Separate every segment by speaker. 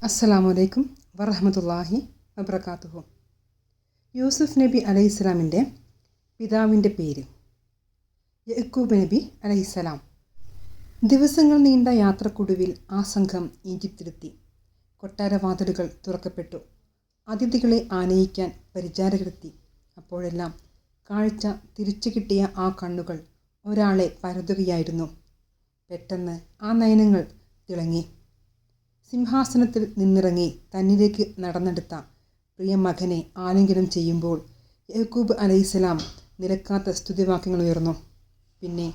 Speaker 1: അസ്സലാമു വറഹ്മത്തുള്ളാഹി വബറകാതുഹു. യൂസുഫ് നബി അലൈഹിസ്സലാമിൻ്റെ പിതാവിൻ്റെ പേര് യഅ്കൂബ് നബി അലൈഹിസ്സലാം. ദിവസങ്ങൾ നീണ്ട യാത്രക്കൊടുവിൽ ആ സംഘം ഈജിപ്തിലെത്തി. കൊട്ടാരവാതിലുകൾ തുറക്കപ്പെട്ടു. അതിഥികളെ ആനയിക്കാൻ പരിചാരകരെത്തി. അപ്പോഴെല്ലാം കാഴ്ച തിരിച്ചു കിട്ടിയ ആ കണ്ണുകൾ ഒരാളെ പരതുകയായിരുന്നു. പെട്ടെന്ന് ആ നയനങ്ങൾ തിളങ്ങി. സിംഹാസനത്തിൽ നിന്നിറങ്ങി തന്നിലേക്ക് നടന്നെടുത്ത പ്രിയ മകനെ ആലിംഗനം ചെയ്യുമ്പോൾ യഅ്കൂബ് അലൈഹിസ്സലാം നിലക്കാത്ത സ്തുതിവാക്യങ്ങൾ ഉയർന്നു. പിന്നെ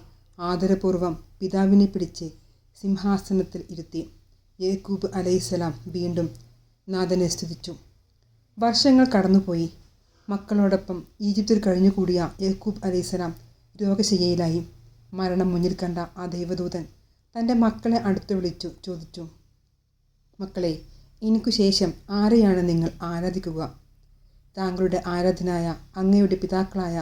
Speaker 1: ആദരപൂർവ്വം പിതാവിനെ പിടിച്ച് സിംഹാസനത്തിൽ ഇരുത്തി യഅ്കൂബ് അലൈഹിസ്സലാം വീണ്ടും നാഥനെ സ്തുതിച്ചു. വർഷങ്ങൾ കടന്നുപോയി. മക്കളോടൊപ്പം ഈജിപ്തിൽ കഴിഞ്ഞുകൂടിയ യഅ്കൂബ് അലൈഹിസ്സലാം രോഗശയ്യയിലായി. മരണം മുന്നിൽ കണ്ട ആ ദൈവദൂതൻ തൻ്റെ മക്കളെ അടുത്ത് വിളിച്ചു ചോദിച്ചു, മക്കളെ, എനിക്കു ശേഷം ആരെയാണ് നിങ്ങൾ ആരാധിക്കുക? താങ്കളുടെ ആരാധനായ അങ്ങയുടെ പിതാക്കളായ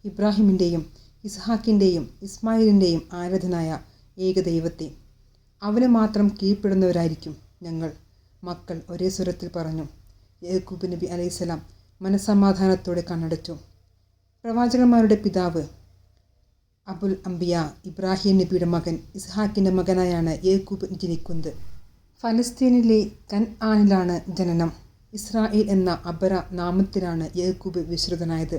Speaker 1: ഇബ്രാഹിമിൻ്റെയും ഇസ്ഹാക്കിൻ്റെയും ഇസ്മായിലിൻ്റെയും ആരാധനായ ഏകദൈവത്തെ. അവന് മാത്രം കീഴ്പ്പെടുന്നവരായിരിക്കും ഞങ്ങൾ. മക്കൾ ഒരേ സ്വരത്തിൽ പറഞ്ഞു. യഅ്കൂബ് നബി അലൈഹിസ്സലാം മനസ്സമാധാനത്തോടെ കണ്ണടച്ചു. പ്രവാചകന്മാരുടെ പിതാവ് അബുൽ അംബിയ ഇബ്രാഹിം നബിയുടെ മകൻ ഇസ്ഹാക്കിൻ്റെ മകനായാണ് യഅ്കൂബ് ജനിക്കുന്നത്. ഫലസ്തീനിലെ കൻആനിലാണ് ജനനം. ഇസ്രായേൽ എന്ന അപര നാമത്തിലാണ് യഅ്കൂബ് വിശ്രുതനായത്.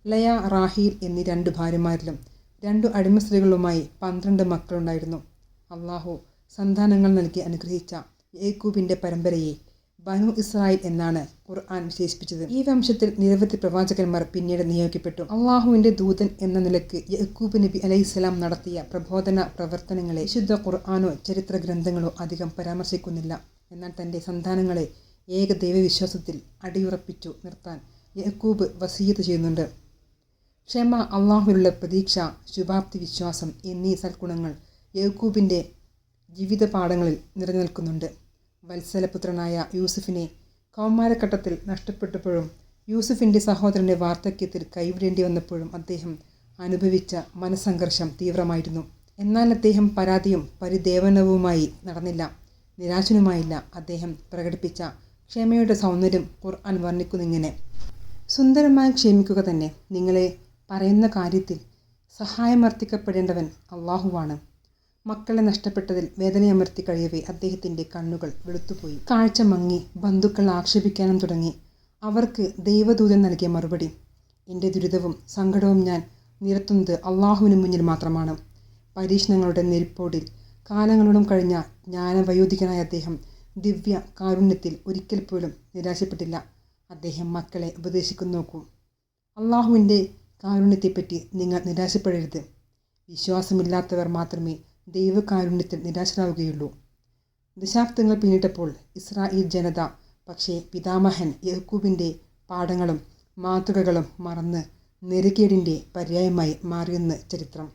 Speaker 1: ലയ, റാഹീൽ എന്നീ 2 ഭാര്യമാരിലും 2 അടിമ സ്ത്രീകളുമായി 12 മക്കളുണ്ടായിരുന്നു. അള്ളാഹു സന്താനങ്ങൾ നൽകി അനുഗ്രഹിച്ച യഅ്കൂബിൻ്റെ പരമ്പരയെ ബനു ഇസ്രായേൽ എന്നാണ് ഖുർആൻ വിശേഷിപ്പിച്ചത്. ഈ വംശത്തിൽ നിരവധി പ്രവാചകന്മാർ പിന്നീട് നിയോഗിക്കപ്പെട്ടു. അള്ളാഹുവിൻ്റെ ദൂതൻ എന്ന നിലക്ക് യഅ്കൂബ് നബി അലൈഹിസ്സലാം നടത്തിയ പ്രബോധന പ്രവർത്തനങ്ങളെ വിശുദ്ധ ഖുർആനോ ചരിത്ര ഗ്രന്ഥങ്ങളോ അധികം പരാമർശിക്കുന്നില്ല. എന്നാൽ തൻ്റെ സന്താനങ്ങളെ ഏകദൈവവിശ്വാസത്തിൽ അടിയുറപ്പിച്ചു നിർത്താൻ യഅ്കൂബ് വസിയ്യത്ത് ചെയ്യുന്നുണ്ട്. ക്ഷമ, അള്ളാഹുവിലുള്ള പ്രതീക്ഷ, ശുഭാപ്തി വിശ്വാസം എന്നീ സൽഗുണങ്ങൾ യഅ്കൂബിൻ്റെ ജീവിത പാഠങ്ങളിൽ നിലനിൽക്കുന്നുണ്ട്. വത്സലപുത്രനായ യൂസുഫിനെ കൗമാരഘട്ടത്തിൽ നഷ്ടപ്പെട്ടപ്പോഴും യൂസുഫിൻ്റെ സഹോദരൻ്റെ വാർദ്ധക്യത്തിൽ കൈവിടേണ്ടി വന്നപ്പോഴും അദ്ദേഹം അനുഭവിച്ച മനസ്സംഘർഷം തീവ്രമായിരുന്നു. എന്നാൽ അദ്ദേഹം പരാതിയും പരിദേവനവുമായി നടന്നില്ല, നിരാശനുമായില്ല. അദ്ദേഹം പ്രകടിപ്പിച്ച ക്ഷമയുടെ സൗന്ദര്യം ഖുർആൻ വർണ്ണിക്കുന്നിങ്ങനെ: സുന്ദരമായി ക്ഷമിക്കുക തന്നെ. നിങ്ങളെ പറയുന്ന കാര്യത്തിൽ സഹായമർത്ഥിക്കപ്പെടേണ്ടവൻ അള്ളാഹുവാണ്. മക്കളെ നഷ്ടപ്പെട്ടതിൽ വേദനയമർത്തി കഴിയവേ അദ്ദേഹത്തിൻ്റെ കണ്ണുകൾ വെളുത്തുപോയി. കാഴ്ച മങ്ങി. ബന്ധുക്കൾ ആക്ഷേപിക്കാനും തുടങ്ങി. അവർക്ക് ദൈവദൂതൻ നൽകിയ മറുപടി: എൻ്റെ ദുരിതവും സങ്കടവും ഞാൻ നിരത്തുന്നത് അള്ളാഹുവിന് മുന്നിൽ മാത്രമാണ്. പരീക്ഷണങ്ങളുടെ നെരിപ്പോടിൽ കാലങ്ങളോളം കഴിഞ്ഞ ജ്ഞാനവയോധികനായ അദ്ദേഹം ദിവ്യ കാരുണ്യത്തിൽ ഒരിക്കൽ പോലും നിരാശപ്പെട്ടില്ല. അദ്ദേഹം മക്കളെ ഉപദേശിക്കുന്നു: നോക്കൂ, അള്ളാഹുവിൻ്റെ കാരുണ്യത്തെപ്പറ്റി നിങ്ങൾ നിരാശപ്പെടരുത്. വിശ്വാസമില്ലാത്തവർ മാത്രമേ ദൈവകാരുണ്യത്തിൽ നിരാശരാവുകയുള്ളൂ. ദശാബ്ദങ്ങൾ പിന്നിട്ടപ്പോൾ ഇസ്രായേൽ ജനത പക്ഷേ പിതാമഹൻ യഅ്കൂബിൻ്റെ പാഠങ്ങളും മാതൃകകളും മറന്ന് നെറുകേടിൻ്റെ പര്യായമായി മാറിയെന്ന് ചരിത്രം.